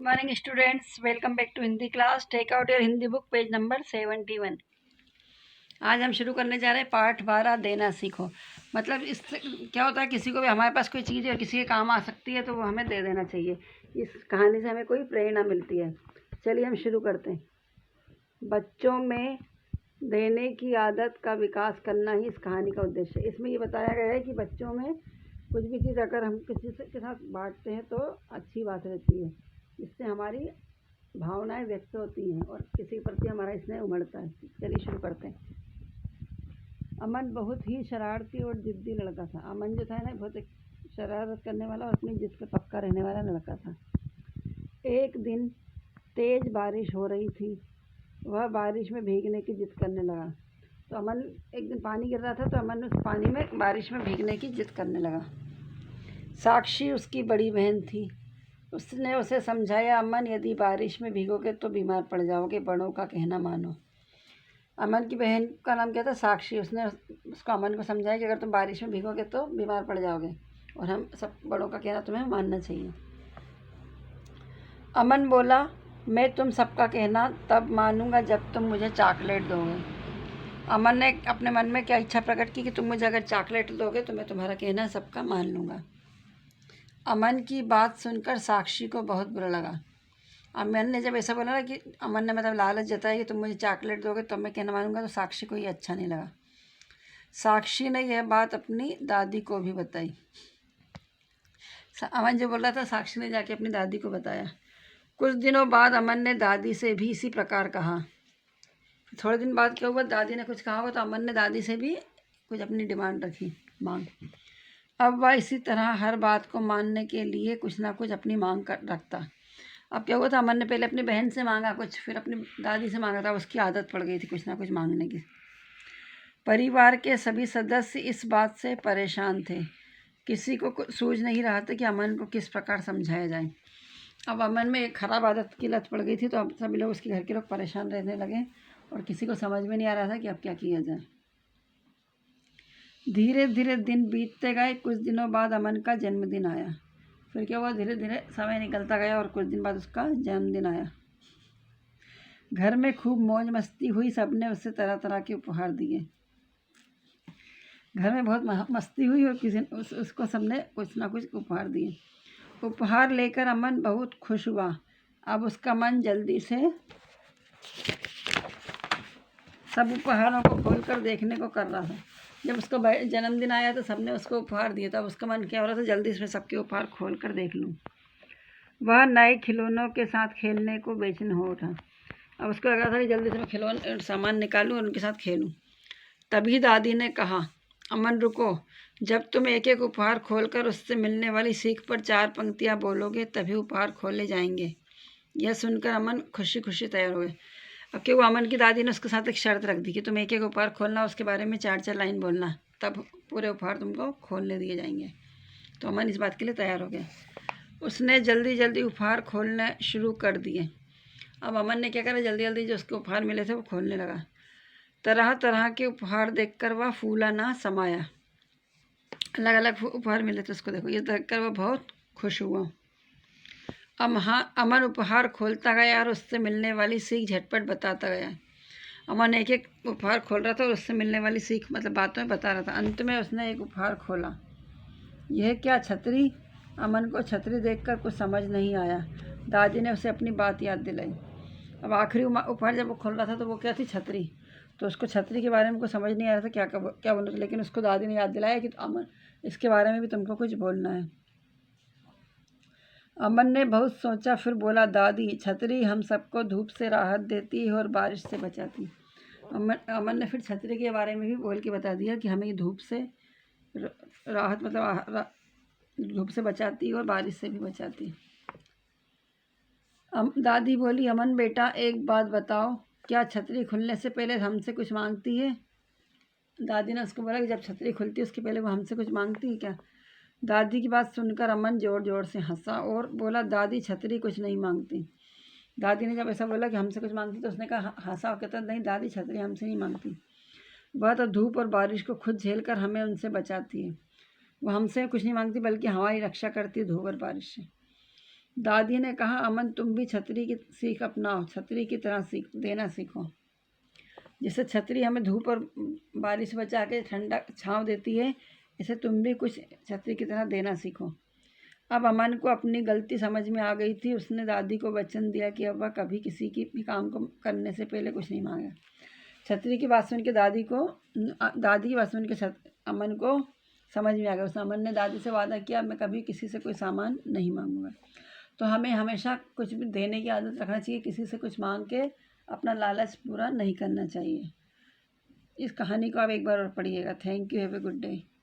Morning students, welcome back to Hindi class. Take out your Hindi book, page number 71। आज हम शुरू करने जा रहे हैं पाठ 12, देना सीखो। मतलब इससे क्या होता है, किसी को भी हमारे पास कोई चीज़ है किसी के काम आ सकती है तो वो हमें दे देना चाहिए। इस कहानी से हमें कोई प्रेरणा मिलती है। चलिए हम शुरू करते हैं। बच्चों में देने की आदत का विकास करना ही इस कहानी का उद्देश्य है। इसमें ये बताया गया है कि बच्चों में कुछ भी चीज़ अगर हम किसी से के साथ बांटते हैं तो अच्छी बात रहती है। इससे हमारी भावनाएं व्यक्त होती हैं और किसी के प्रति हमारा स्नेह उमड़ता है। चलिए शुरू करते हैं। अमन बहुत ही शरारती और जिद्दी लड़का था। अमन जो था ना, बहुत एक शरारत करने वाला और अपनी जिद पे पक्का रहने वाला लड़का था। एक दिन तेज बारिश हो रही थी। वह बारिश में भीगने की जिद करने लगा। तो अमन, एक दिन पानी गिर रहा था तो अमन उस पानी में बारिश में भीगने की जिद करने लगा। साक्षी उसकी बड़ी बहन थी। उसने उसे समझाया, अमन यदि बारिश में भीगोगे तो बीमार पड़ जाओगे, बड़ों का कहना मानो। अमन की बहन का नाम क्या था? साक्षी। उसने उसको अमन को समझाया कि अगर तुम बारिश में भीगोगे तो बीमार पड़ जाओगे और हम सब बड़ों का कहना तुम्हें मानना चाहिए। अमन बोला, मैं तुम सबका कहना तब मानूंगा जब तुम मुझे चॉकलेट दोगे। अमन ने अपने मन में क्या इच्छा प्रकट की कि तुम मुझे अगर चॉकलेट दोगे तो मैं तुम्हारा कहना सबका मान लूँगा। अमन की बात सुनकर साक्षी को बहुत बुरा लगा। अमन ने जब ऐसा बोला ना कि अमन ने मतलब लालच जताया कि तुम मुझे चॉकलेट दोगे तब मैं कहना मानूंगा, तो साक्षी को ये अच्छा नहीं लगा। साक्षी ने यह बात अपनी दादी को भी बताई। अमन जो बोल रहा था, साक्षी ने जाके अपनी दादी को बताया। कुछ दिनों बाद अमन ने दादी से भी इसी प्रकार कहा। थोड़े दिन बाद क्या हुआ, दादी ने कुछ कहा हुआ तो अमन ने दादी से भी कुछ अपनी डिमांड रखी, मांग। अब वह इसी तरह हर बात को मानने के लिए कुछ ना कुछ अपनी मांग कर रखता। अब क्या हुआ था, अमन ने पहले अपनी बहन से मांगा कुछ, फिर अपनी दादी से मांगा था। उसकी आदत पड़ गई थी कुछ ना कुछ मांगने की। परिवार के सभी सदस्य इस बात से परेशान थे। किसी को सूझ नहीं रहा था कि अमन को किस प्रकार समझाया जाए। अब अमन में एक खराब आदत की लत पड़ गई थी तो अब सभी लोग, उसके घर के लोग परेशान रहने लगे और किसी को समझ में नहीं आ रहा था कि अब क्या किया जाए। धीरे धीरे दिन बीतते गए। कुछ दिनों बाद अमन का जन्मदिन आया। फिर क्या हुआ, धीरे धीरे समय निकलता गया और कुछ दिन बाद उसका जन्मदिन आया। घर में खूब मौज मस्ती हुई। सबने उससे तरह तरह के उपहार दिए। घर में बहुत मस्ती हुई और किसी उसको सबने कुछ ना कुछ उपहार दिए। उपहार लेकर अमन बहुत खुश हुआ। अब उसका मन जल्दी से सब उपहारों को खोलकर देखने को कर रहा था। जब उसका जन्मदिन आया तो सबने उसको उपहार दिया, तब उसका मन क्या हो रहा था, जल्दी से सबके उपहार खोल कर देख लूँ। वह नए खिलौनों के साथ खेलने को बेचैन हो उठा। अब उसको लगा था कि जल्दी से मैं खिलौने सामान निकालूं और उनके साथ खेलूं। तभी दादी ने कहा, अमन रुको, जब तुम एक एक उपहार खोलकर उससे मिलने वाली सीख पर 4 पंक्तियां बोलोगे तभी उपहार खोले जाएंगे। यह सुनकर अमन खुशी खुशी तैयार हो गए। अब क्यों, अमन की दादी ने उसके साथ एक शर्त रख दी कि तुम एक एक उपहार खोलना, उसके बारे में 4-4 लाइन बोलना, तब पूरे उपहार तुमको खोलने दिए जाएंगे। तो अमन इस बात के लिए तैयार हो गया। उसने जल्दी जल्दी उपहार खोलने शुरू कर दिए। अब अमन ने क्या करा, जल्दी जल्दी जो उसके उपहार मिले थे वो खोलने लगा। तरह तरह के उपहार देखकर वह फूला ना समाया। अलग अलग उपहार मिले थे उसको, देखो ये देखकर वह बहुत खुश हुआ। अमन उपहार खोलता गया और उससे मिलने वाली सीख झटपट बताता गया। अमन एक एक उपहार खोल रहा था और उससे मिलने वाली सीख मतलब बातों में बता रहा था। अंत में उसने एक उपहार खोला। यह क्या, छतरी? अमन को छतरी देखकर कुछ समझ नहीं आया। दादी ने उसे अपनी बात याद दिलाई। अब आखिरी उपहार जब वो खोल रहा था तो वो क्या थी, छतरी। तो उसको छतरी के बारे में कुछ समझ नहीं आ रहा था क्या बोलना था, लेकिन उसको दादी ने याद दिलाया कि अमन, इसके बारे में भी तुमको कुछ बोलना है। अमन ने बहुत सोचा, फिर बोला, दादी, छतरी हम सबको धूप से राहत देती है और बारिश से बचाती। अमन ने फिर छतरी के बारे में भी बोल के बता दिया कि हमें धूप से राहत मतलब धूप से बचाती और बारिश से भी बचाती। दादी बोली, अमन बेटा एक बात बताओ, क्या छतरी खुलने से पहले हमसे कुछ मांगती है? दादी ने उसको बोला कि जब छतरी खुलती है उसके पहले वो हमसे कुछ मांगती है क्या? दादी की बात सुनकर अमन ज़ोर ज़ोर से हंसा और बोला, दादी छतरी कुछ नहीं मांगती। दादी ने जब ऐसा बोला कि हमसे कुछ मांगती तो उसने कहा, हंसा और कहता, नहीं दादी, छतरी हमसे नहीं मांगती। वह तो धूप और बारिश को खुद झेल कर हमें उनसे बचाती है। वह हमसे कुछ नहीं मांगती बल्कि हमारी रक्षा करती है धूप और बारिश से। दादी ने कहा, अमन तुम भी छतरी की सीख अपनाओ, छतरी की तरह देना सीखो। जिससे छतरी हमें धूप और बारिश बचा के ठंडा छाँव देती है, इसे तुम भी कुछ छतरी की तरह देना सीखो। अब अमन को अपनी गलती समझ में आ गई थी। उसने दादी को वचन दिया कि अब वह कभी किसी की भी काम को करने से पहले कुछ नहीं मांगे। छतरी की बात सुन के दादी की बात सुन के अमन को समझ में आ गया। उस अमन ने दादी से वादा किया, मैं कभी किसी से कोई सामान नहीं मांगूंगा। तो हमें हमेशा कुछ भी देने की आदत रखना चाहिए, किसी से कुछ मांग के अपना लालच पूरा नहीं करना चाहिए। इस कहानी को आप एक बार और पढ़िएगा। Thank you, have a good day.